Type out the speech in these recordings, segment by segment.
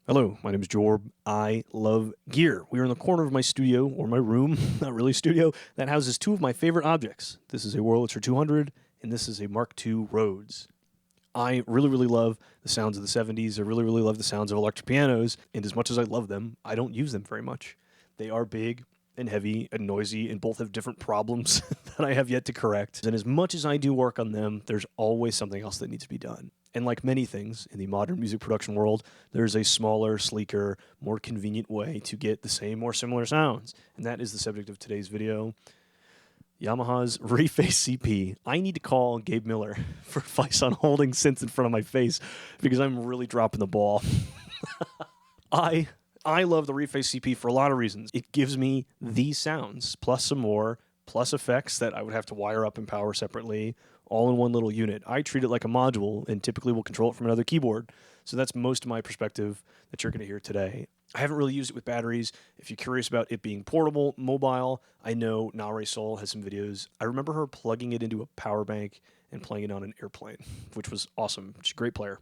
Hello, my name is Jorb. I love gear. We are in the corner of my studio, or my room, not really studio, that houses two of my favorite objects. This is a Wurlitzer 200, and this is a Mark II Rhodes. I really love the sounds of the 70s. I really love the sounds of electric pianos, and as much as I love them, I don't use them very much. They are big and heavy and noisy, and both have different problems that I have yet to correct. And as much as I do work on them, there's always something else that needs to be done. And like many things in the modern music production world, there's a smaller, sleeker, more convenient way to get the same or similar sounds. And that is the subject of today's video. Yamaha's Reface CP. I need to call Gabe Miller for advice on holding synths in front of my face because I'm really dropping the ball. I love the Reface CP for a lot of reasons. It gives me these sounds, plus some more, plus effects that I would have to wire up and power separately, all in one little unit. I treat it like a module and typically will control it from another keyboard. So that's most of my perspective that you're going to hear today. I haven't really used it with batteries. If you're curious about it being portable, mobile, I know Nare Soul has some videos. I remember her plugging it into a power bank and playing it on an airplane, which was awesome. She's a great player.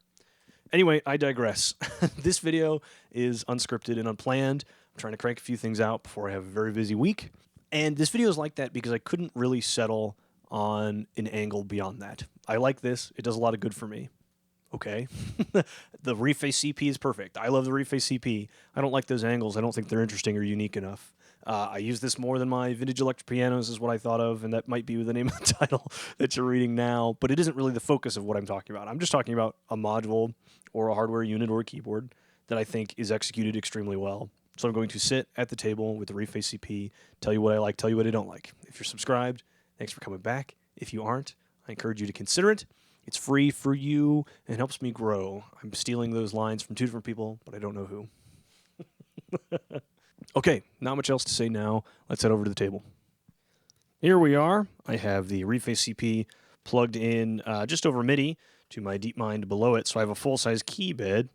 Anyway, I digress. This video is unscripted and unplanned. I'm trying to crank a few things out before I have a very busy week. And this video is like that because I couldn't really settle on an angle beyond that. I like this. It does a lot of good for me. Okay. The Reface CP is perfect. I love the Reface CP. I don't like those angles. I don't think they're interesting or unique enough. I use this more than my vintage electric pianos is what I thought of, and that might be the name of the title that you're reading now, but it isn't really the focus of what I'm talking about. I'm just talking about a module or a hardware unit or a keyboard that I think is executed extremely well. So I'm going to sit at the table with the Reface CP, tell you what I like, tell you what I don't like. If you're subscribed, thanks for coming back. If you aren't, I encourage you to consider it. It's free for you and helps me grow. I'm stealing those lines from two different people, but I don't know who. Okay, not much else to say now. Let's head over to the table. Here we are. I have the Reface CP plugged in just over MIDI to my DeepMind below it, so I have a full-size key bed.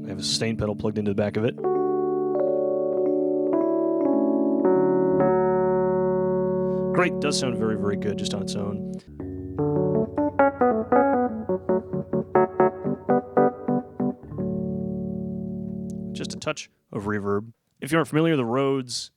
I have a sustain pedal plugged into the back of it. Great, does sound very good just on its own. Just a touch of reverb. If you aren't familiar, the Rhodes,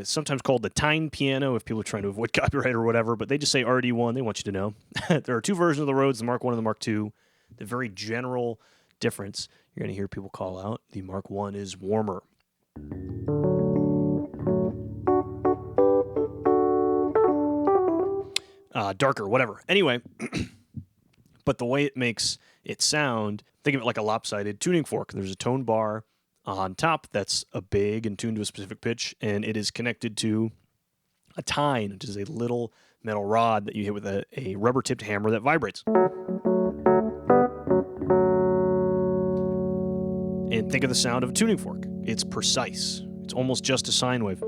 sometimes called the Tine Piano if people are trying to avoid copyright or whatever, but they just say RD1. They want you to know. There are two versions of the Rhodes, the Mark I and the Mark II. The very general difference you're going to hear people call out, the Mark I is warmer. Darker, whatever. Anyway, but the way it makes it sound, think of it like a lopsided tuning fork. There's a tone bar on top that's a big and tuned to a specific pitch, and it is connected to a tine, which is a little metal rod that you hit with a rubber-tipped hammer that vibrates. And think of the sound of a tuning fork. It's precise. It's almost just a sine wave.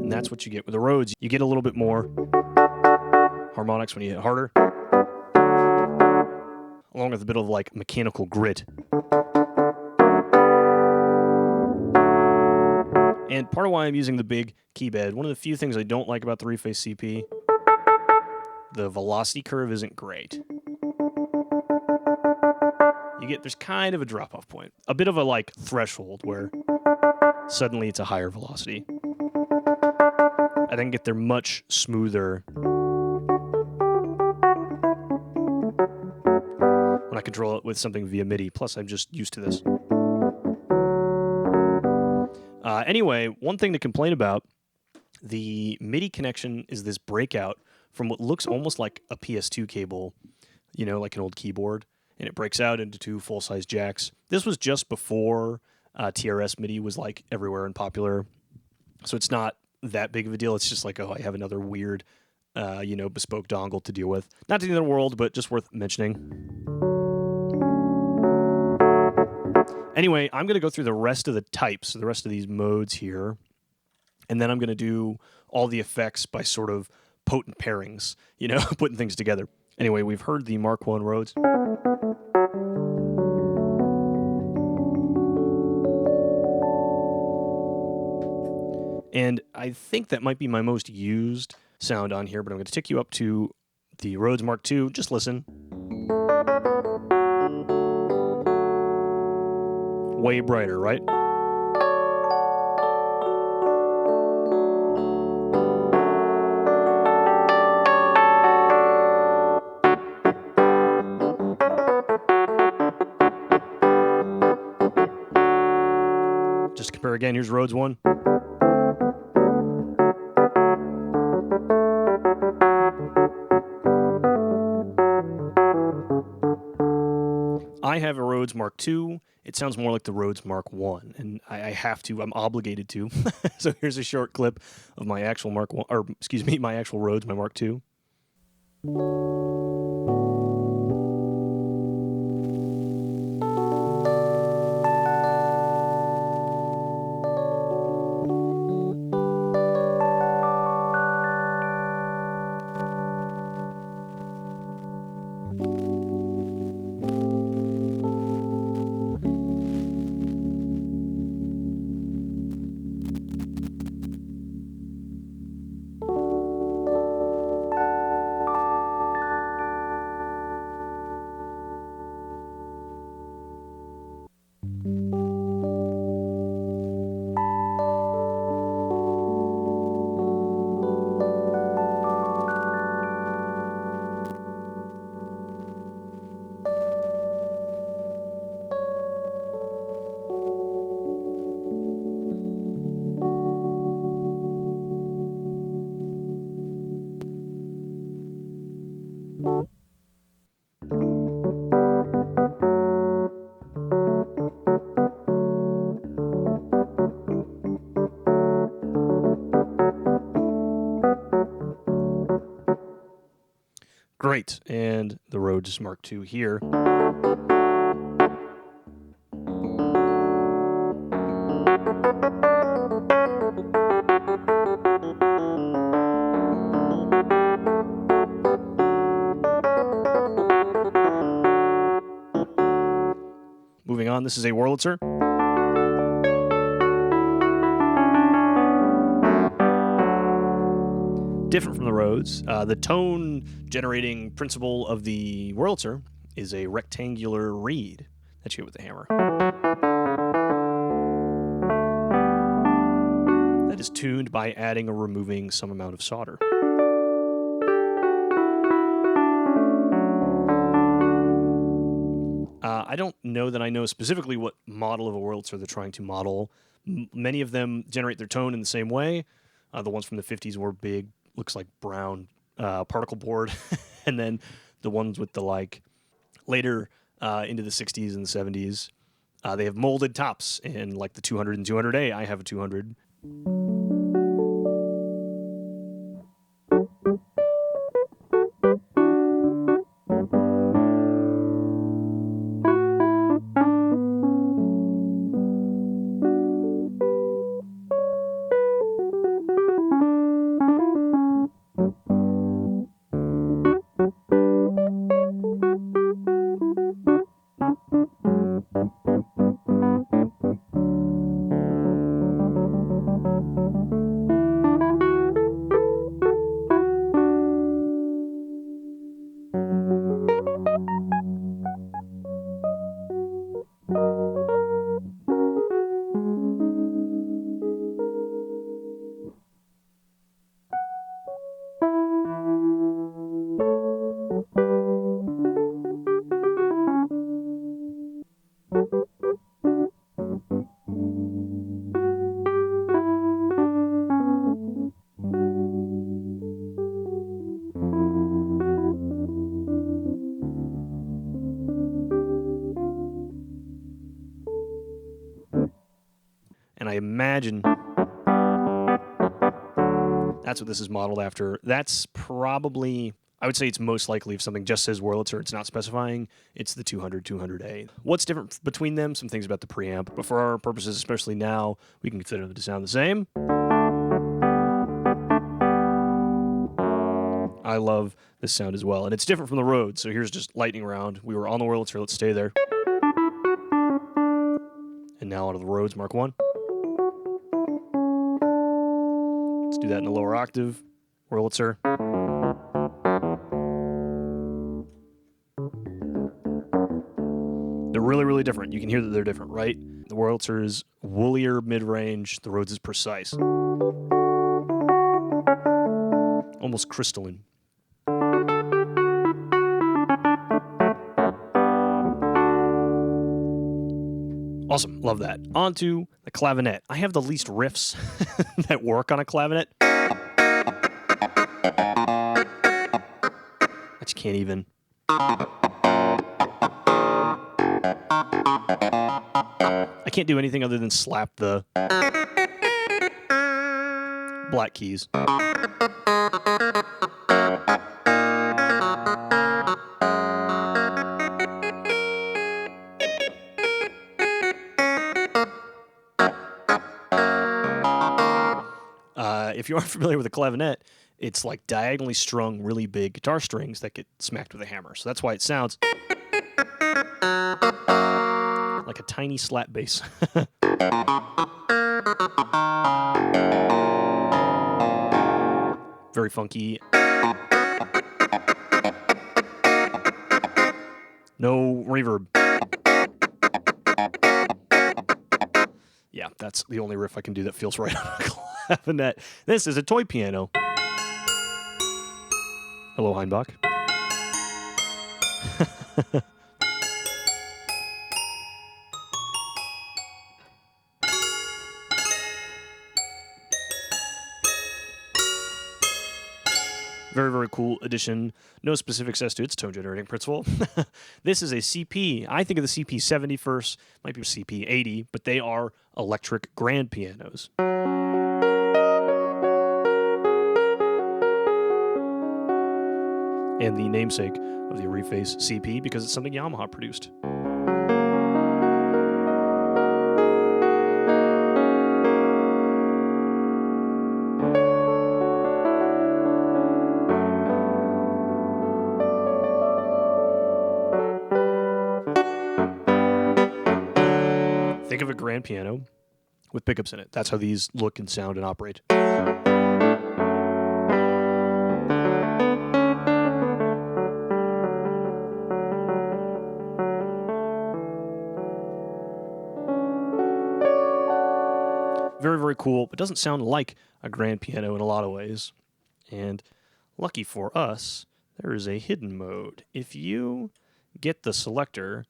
And that's what you get with the Rhodes. You get a little bit more harmonics when you hit harder, along with a bit of like mechanical grit. And part of why I'm using the big key bed, one of the few things I don't like about the Reface CP, the velocity curve isn't great. There's kind of a drop-off point, a bit of a like threshold where suddenly it's a higher velocity. I then get there much smoother when I control it with something via MIDI. Plus, I'm just used to this. Anyway, one thing to complain about, the MIDI connection is this breakout from what looks almost like a PS2 cable, you know, like an old keyboard, and it breaks out into two full-size jacks. This was just before TRS MIDI was like everywhere and popular, so it's not that big of a deal. It's just like, oh, I have another weird, bespoke dongle to deal with. Not the end of the world, but just worth mentioning. Anyway, I'm going to go through the rest of the types, the rest of these modes here, and then I'm going to do all the effects by sort of potent pairings, putting things together. Anyway, we've heard the Mark I Rhodes. And I think that might be my most used sound on here, but I'm going to take you up to the Rhodes Mark II. Just listen. Way brighter, right? Just to compare again, here's Rhodes 1. I have a Rhodes Mark II. It sounds more like the Rhodes Mark 1, and I have to, I'm obligated to. So here's a short clip of my actual Mark 1, or excuse me, my actual Rhodes, my Mark II. Great, and the Rhodes Mark II here. Moving on, this is a Wurlitzer. Different from the Rhodes. The tone generating principle of the Wurlitzer is a rectangular reed that you get with the hammer. That is tuned by adding or removing some amount of solder. I don't know that I know specifically what model of a Wurlitzer they're trying to model. Many of them generate their tone in the same way. The ones from the 50s were big, looks like brown particle board. And then the ones with the later into the 60s and the 70s, they have molded tops. And like the 200 and 200A, I have a 200. And I imagine that's what this is modeled after. That's probably, I would say it's most likely if something just says Wurlitzer, it's not specifying, it's the 200, 200A. What's different between them? Some things about the preamp, but for our purposes, especially now, we can consider them to sound the same. I love this sound as well, and it's different from the Rhodes, so here's just lightning round. We were on the Wurlitzer, let's stay there. And now onto the Rhodes Mark 1. do that in a lower octave. Wurlitzer. They're really, really different. You can hear that they're different, right? The Wurlitzer is woollier mid-range. The Rhodes is precise. Almost crystalline. Awesome. Love that. On to the clavinet. I have the least riffs that work on a clavinet. I just can't even. I can't do anything other than slap the black keys. If you aren't familiar with a clavinet, it's like diagonally strung, really big guitar strings that get smacked with a hammer. So that's why it sounds like a tiny slap bass. Very funky. No reverb. Yeah, that's the only riff I can do that feels right on a clavinet. This is a toy piano. Hello, Heinbach. Very, very cool addition. No specifics as to its tone generating principle. This is a CP. I think of the CP70 first, might be CP80, but they are electric grand pianos. And the namesake of the Reface CP because it's something Yamaha produced. Think of a grand piano with pickups in it. That's how these look and sound and operate. Very, very cool, but doesn't sound like a grand piano in a lot of ways. And lucky for us, there is a hidden mode. If you get the selector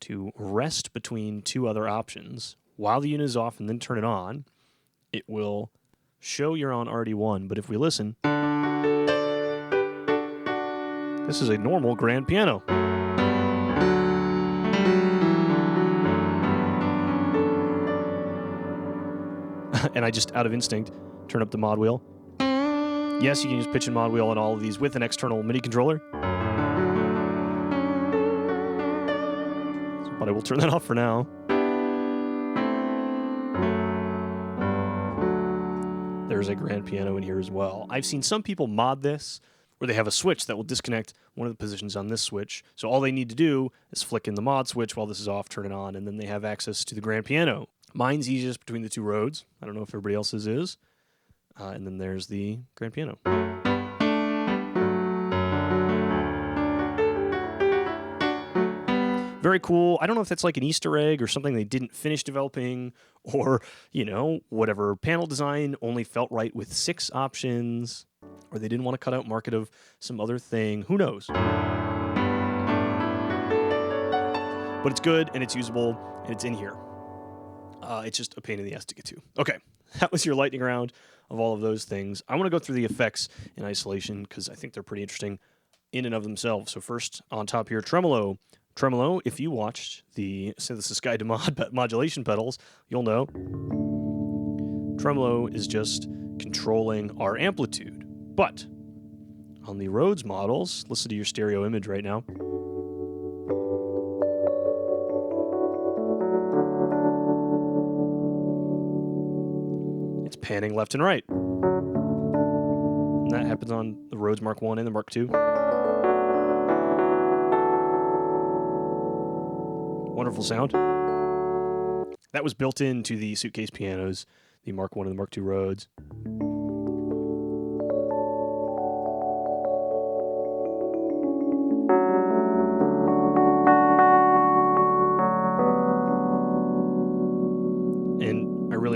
to rest between two other options while the unit is off and then turn it on, it will show you're on RD1. But if we listen, this is a normal grand piano. And I just, out of instinct, turn up the mod wheel. Yes, you can use pitch and mod wheel on all of these with an external MIDI controller. But I will turn that off for now. There's a grand piano in here as well. I've seen some people mod this where they have a switch that will disconnect one of the positions on this switch. So all they need to do is flick in the mod switch while this is off, turn it on, and then they have access to the grand piano. Mine's easiest between the two Rhodes. I don't know if everybody else's is. And then there's the grand piano. Very cool. I don't know if that's like an Easter egg or something they didn't finish developing, or, you know, whatever panel design only felt right with 6 options, or they didn't want to cut out market of some other thing. Who knows? But it's good, and it's usable, and it's in here. It's just a pain in the ass to get to. Okay, that was your lightning round of all of those things. I want to go through the effects in isolation because I think they're pretty interesting in and of themselves. So first, on top here, Tremolo. Tremolo, if you watched the Synthesis Guide to Modulation Pedals, you'll know Tremolo is just controlling our amplitude. But on the Rhodes models, listen to your stereo image right now. It's panning left and right. And that happens on the Rhodes Mark 1 and the Mark 2. Wonderful sound. That was built into the suitcase pianos, the Mark 1 and the Mark 2 Rhodes.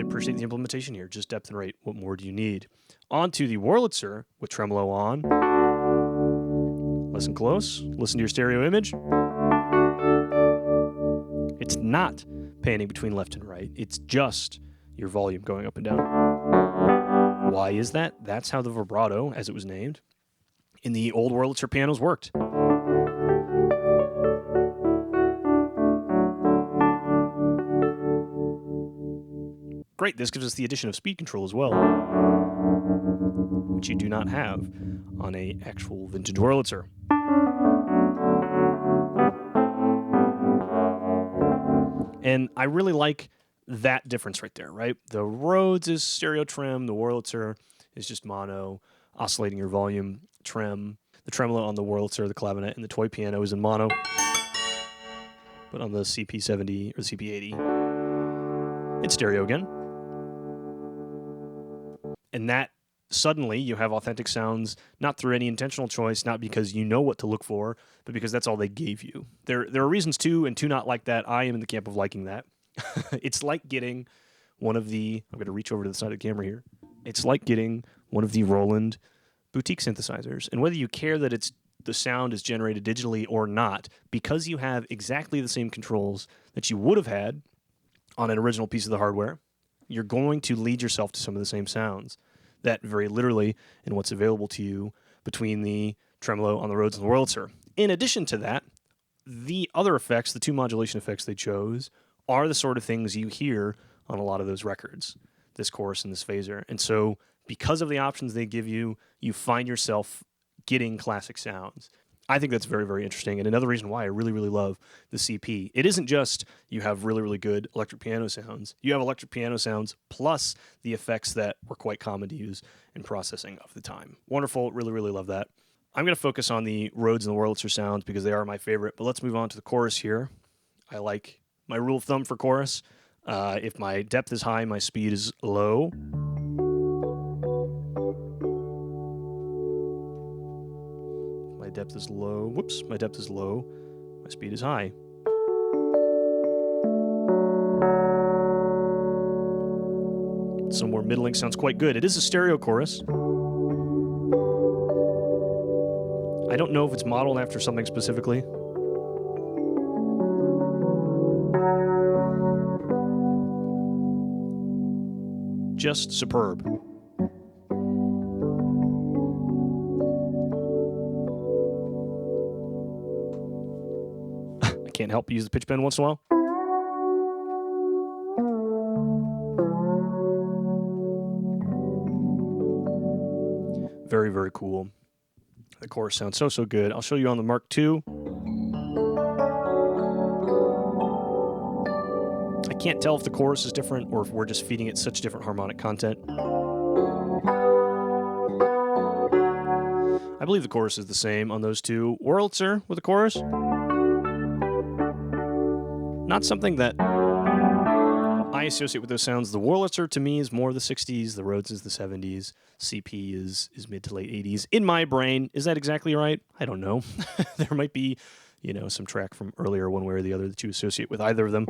appreciate the implementation here. Just depth and rate. What more do you need? On to the Wurlitzer with tremolo on. Listen close. Listen to your stereo image. It's not panning between left and right. It's just your volume going up and down. Why is that? That's how the vibrato, as it was named, in the old Wurlitzer pianos worked. Great, this gives us the addition of speed control as well, which you do not have on a actual vintage Wurlitzer. And I really like that difference right there, right? The Rhodes is stereo trem, the Wurlitzer is just mono, oscillating your volume trem. The tremolo on the Wurlitzer, the Clavinet, and the toy piano is in mono. But on the CP70 or the CP80, it's stereo again. And that suddenly you have authentic sounds, not through any intentional choice, not because you know what to look for, but because that's all they gave you. There are reasons to and to not like that. I am in the camp of liking that. It's like getting one of the, I'm going to reach over to the side of the camera here. It's like getting one of the Roland boutique synthesizers. And whether you care that the sound is generated digitally or not, because you have exactly the same controls that you would have had on an original piece of the hardware, you're going to lead yourself to some of the same sounds. That very literally in what's available to you between the tremolo on the Rhodes and the Wurlitzer. In addition to that, the other effects, the two modulation effects they chose, are the sort of things you hear on a lot of those records, this chorus and this phaser. And so because of the options they give you, you find yourself getting classic sounds. I think that's very, very interesting. And another reason why I really, really love the CP. It isn't just you have really, really good electric piano sounds. You have electric piano sounds plus the effects that were quite common to use in processing of the time. Wonderful. Really, really love that. I'm going to focus on the Rhodes and the Wurlitzer sounds because they are my favorite. But let's move on to the chorus here. I like my rule of thumb for chorus. If my depth is high, my speed is low. My depth is low. Whoops, my depth is low. My speed is high. Somewhere middling sounds quite good. It is a stereo chorus. I don't know if it's modeled after something specifically. Just superb. I can't help but use the pitch bend once in a while. Very, very cool. The chorus sounds so, so good. I'll show you on the Mark II. I can't tell if the chorus is different or if we're just feeding it such different harmonic content. I believe the chorus is the same on those two. Wurlitzer with a chorus. Not something that I associate with those sounds. The Wurlitzer to me is more the 60s. The Rhodes is the 70s. CP is mid to late 80s. In my brain, is that exactly right? I don't know. There might be, some track from earlier one way or the other that you associate with either of them.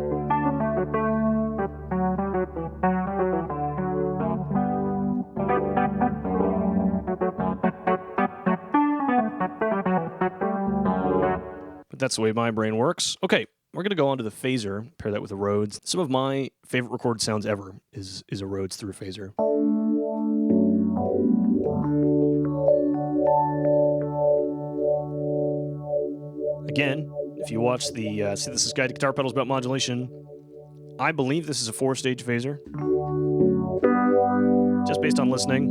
But that's the way my brain works. Okay, we're going to go on to the phaser, pair that with the Rhodes. Some of my favorite recorded sounds ever is a Rhodes through a phaser. Again, if you watch the Synthesis Guide to Guitar Pedals about modulation, I believe this is a 4-stage phaser. Just based on listening.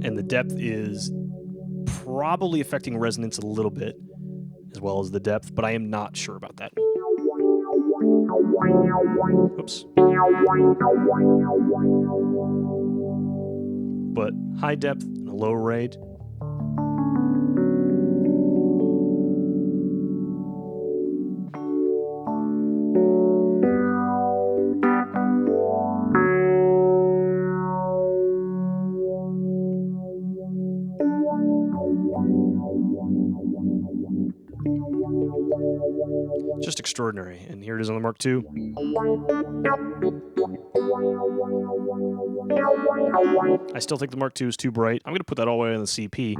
And the depth is probably affecting resonance a little bit, as well as the depth, but I am not sure about that. Oops. But high depth and a low rate. Just extraordinary. And here it is on the Mark II. I still think the Mark II is too bright. I'm going to put that all the way on the CP.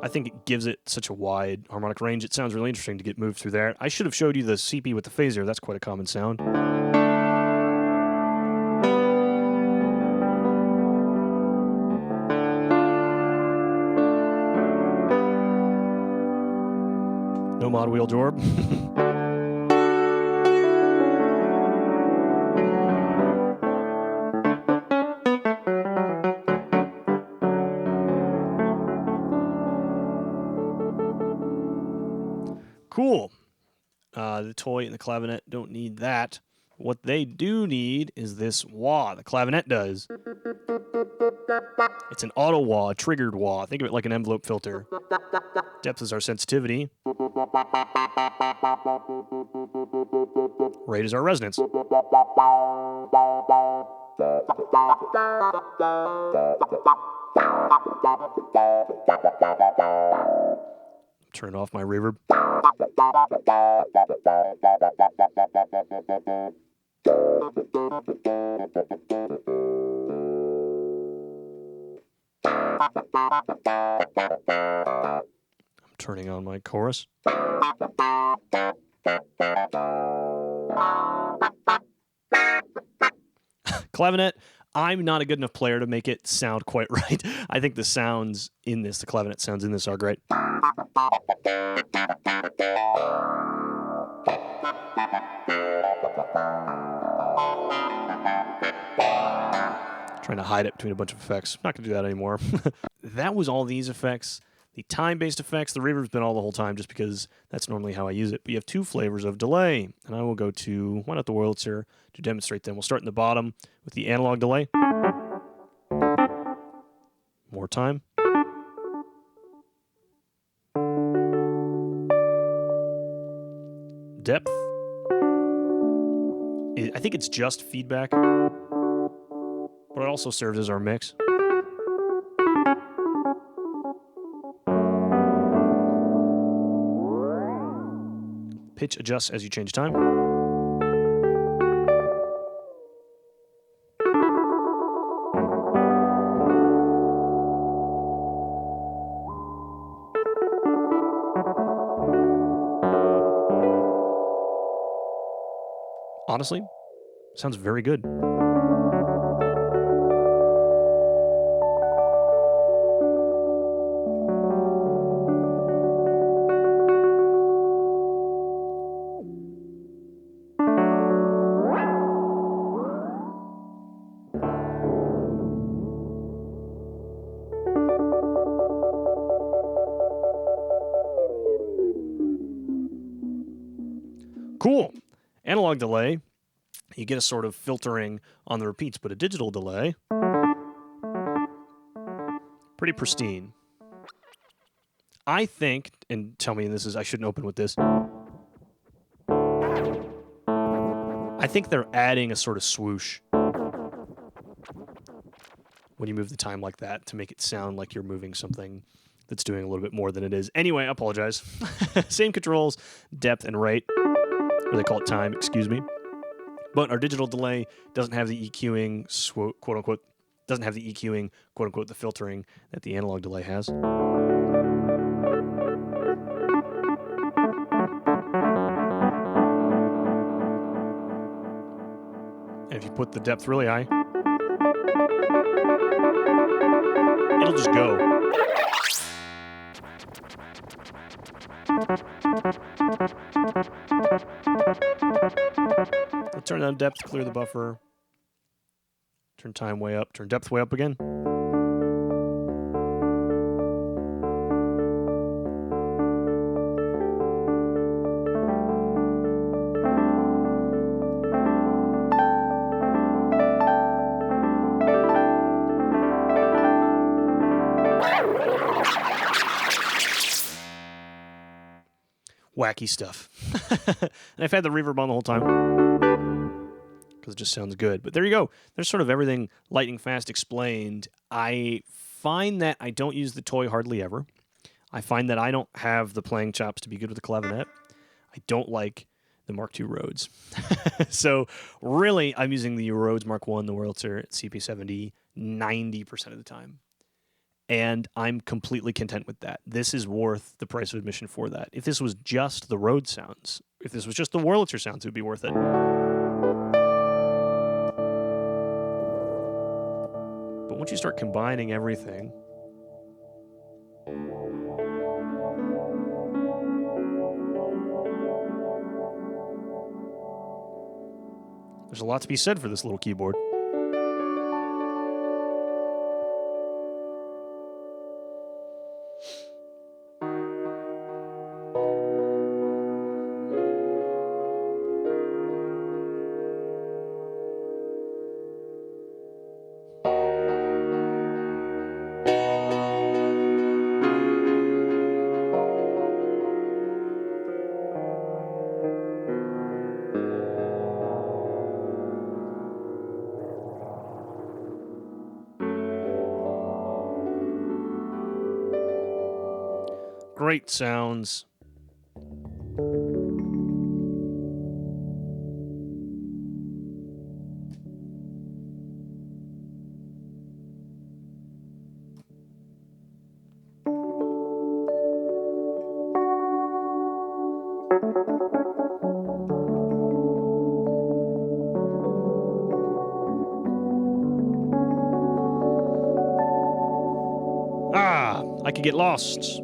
I think it gives it such a wide harmonic range. It sounds really interesting to get moved through there. I should have showed you the CP with the phaser. That's quite a common sound. No mod wheel Jorb. Cool. The toy and the clavinet don't need that. What they do need is this wah. The clavinet does. It's an auto wah, a triggered wah. Think of it like an envelope filter. Depth is our sensitivity. Rate is our resonance. Turn off my reverb. I'm turning on my chorus. Clavinet, I'm not a good enough player to make it sound quite right. I think the sounds in this, the clavinet sounds in this are great. Trying to hide it between a bunch of effects. Not going to do that anymore. That was all these effects. The time-based effects, the reverb's been all the whole time just because that's normally how I use it. But you have two flavors of delay. And I will go to, why not the Wurlitzer to demonstrate them. We'll start in the bottom with the analog delay. More time. Depth. I think it's just feedback, but it also serves as our mix. Pitch adjusts as you change time. Honestly, sounds very good. Cool. Analog delay, you get a sort of filtering on the repeats, but a digital delay, pretty pristine. I think, and tell me this is, I shouldn't open with this. I think they're adding a sort of swoosh when you move the time like that to make it sound like you're moving something that's doing a little bit more than it is. Anyway, I apologize. Same controls, depth and rate. Or they call it time, excuse me. But our digital delay doesn't have the EQing, quote unquote, doesn't have the EQing, quote unquote, the filtering that the analog delay has. And if you put the depth really high, it'll just go. Let's turn down depth, clear the buffer. Turn time way up, turn depth way up again. Wacky stuff. And I've had the reverb on the whole time. because it just sounds good. But there you go. There's sort of everything lightning fast explained. I find that I don't use the toy hardly ever. I find that I don't have the playing chops to be good with the clavinet. I don't like the Mark II Rhodes. So really, I'm using the Rhodes MK1, the Wurlitzer CP70 90% of the time. And I'm completely content with that. This is worth the price of admission for that. If this was just the Rhodes sounds, if this was just the Wurlitzer sounds, it would be worth it. But once you start combining everything, there's a lot to be said for this little keyboard. Great sounds. I could get lost.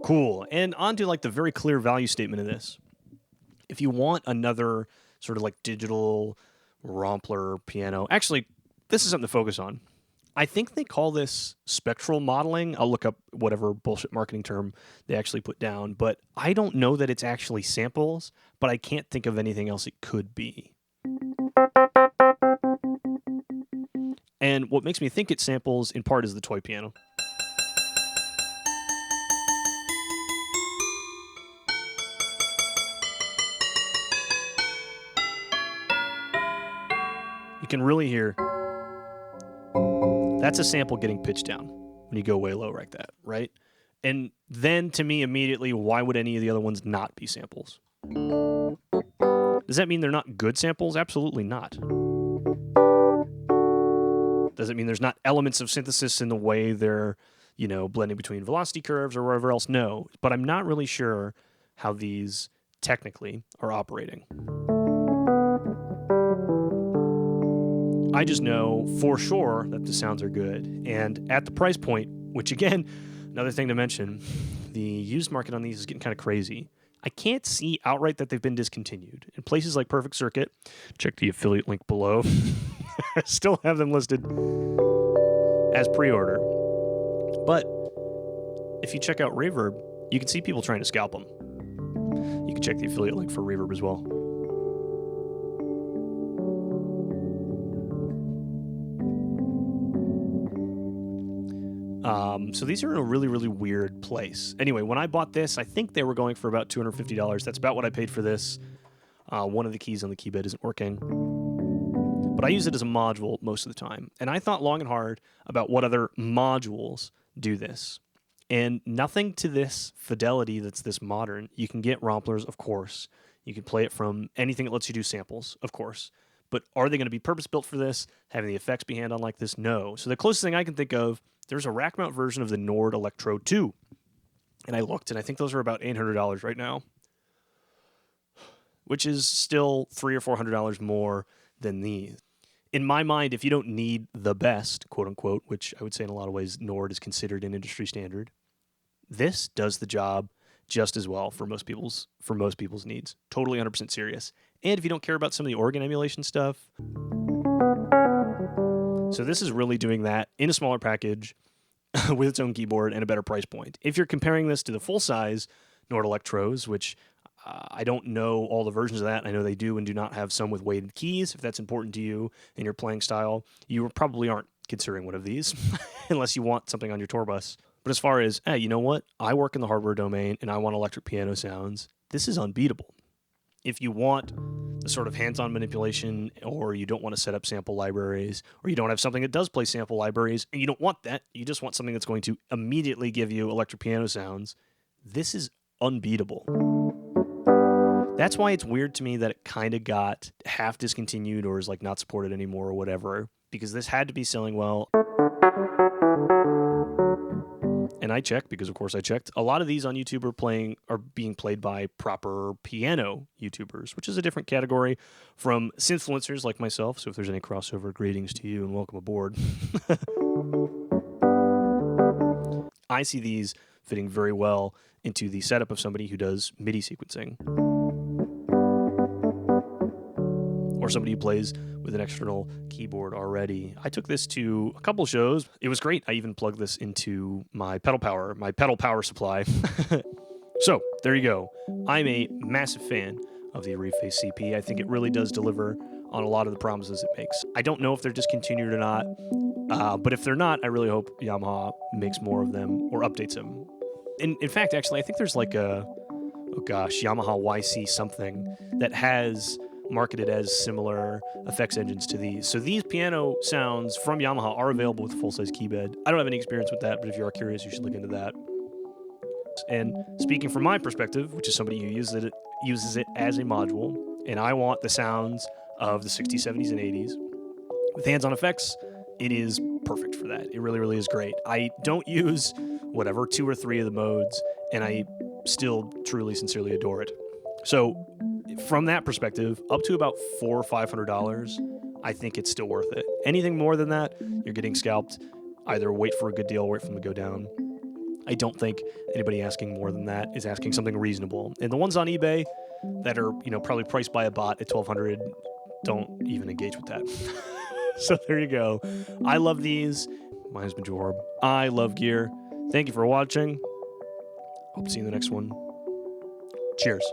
Cool. And on to like the very clear value statement of this. If you want another sort of like digital rompler piano, actually, this is something to focus on. I think they call this spectral modeling. I'll look up whatever bullshit marketing term they actually put down, but I don't know that it's actually samples, but I can't think of anything else it could be. And what makes me think it's samples in part is the toy piano. You can really hear that's a sample getting pitched down when you go way low like that, right? And then to me immediately, why would any of the other ones not be samples? Does that mean they're not good samples? Absolutely not. Does it mean there's not elements of synthesis in the way they're, you know, blending between velocity curves or wherever else? No, but I'm not really sure how these technically are operating. I just know for sure that the sounds are good. And at the price point, which again, another thing to mention, the used market on these is getting kind of crazy. I can't see outright that they've been discontinued. In places like Perfect Circuit, check the affiliate link below. I still have them listed as pre-order. But if you check out Reverb, you can see people trying to scalp them. You can check the affiliate link for Reverb as well. So these are in a really, really weird place. Anyway, when I bought this, I think they were going for about $250. That's about what I paid for this. One of the keys on the key bed isn't working. But I use it as a module most of the time. And I thought long and hard about what other modules do this. And nothing to this fidelity that's this modern. You can get romplers, of course. You can play it from anything that lets you do samples, of course. But are they going to be purpose-built for this? Having the effects be hand-on like this? No. So the closest thing I can think of, there's a rack mount version of the Nord Electro 2. And I looked, and I think those are about $800 right now, which is still $300 or $400 more than these. In my mind, if you don't need the best, quote-unquote, which I would say in a lot of ways Nord is considered an industry standard, this does the job just as well for most people's needs. Totally 100% serious. And if you don't care about some of the organ emulation stuff, so this is really doing that in a smaller package with its own keyboard and a better price point. If you're comparing this to the full-size Nord Electros, which I don't know all the versions of that. I know they do and do not have some with weighted keys. If that's important to you in your playing style, you probably aren't considering one of these unless you want something on your tour bus. But as far as, hey, you know what? I work in the hardware domain and I want electric piano sounds. This is unbeatable. If you want the sort of hands-on manipulation, or you don't want to set up sample libraries, or you don't have something that does play sample libraries, and you don't want that, you just want something that's going to immediately give you electric piano sounds, this is unbeatable. That's why it's weird to me that it kind of got half discontinued or is like not supported anymore or whatever, because this had to be selling well. And I checked, because of course I checked. A lot of these on YouTube are being played by proper piano YouTubers, which is a different category from synthfluencers like myself. So if there's any crossover, greetings to you and welcome aboard. I see these fitting very well into the setup of somebody who does MIDI sequencing, or somebody who plays with an external keyboard already. I took this to a couple shows. It was great. I even plugged this into my pedal power supply. So there you go. I'm a massive fan of the Reface CP. I think it really does deliver on a lot of the promises it makes. I don't know if they're discontinued or not, but if they're not, I really hope Yamaha makes more of them or updates them. In fact, actually, I think there's like Yamaha YC something that has marketed as similar effects engines to these. So these piano sounds from Yamaha are available with a full-size key bed. I don't have any experience with that, but if you are curious, you should look into that. And speaking from my perspective, which is somebody who uses it as a module, and I want the sounds of the 60s, 70s, and 80s, with hands-on effects, it is perfect for that. It really, really is great. I don't use 2 or 3 of the modes, and I still truly, sincerely adore it. So from that perspective, up to about $400 or $500, I think it's still worth it. Anything more than that, you're getting scalped. Either wait for a good deal or wait for them to go down. I don't think anybody asking more than that is asking something reasonable. And the ones on eBay that are, probably priced by a bot at $1,200, don't even engage with that. So there you go. I love these. My name's been Jorb. I love gear. Thank you for watching. Hope to see you in the next one. Cheers.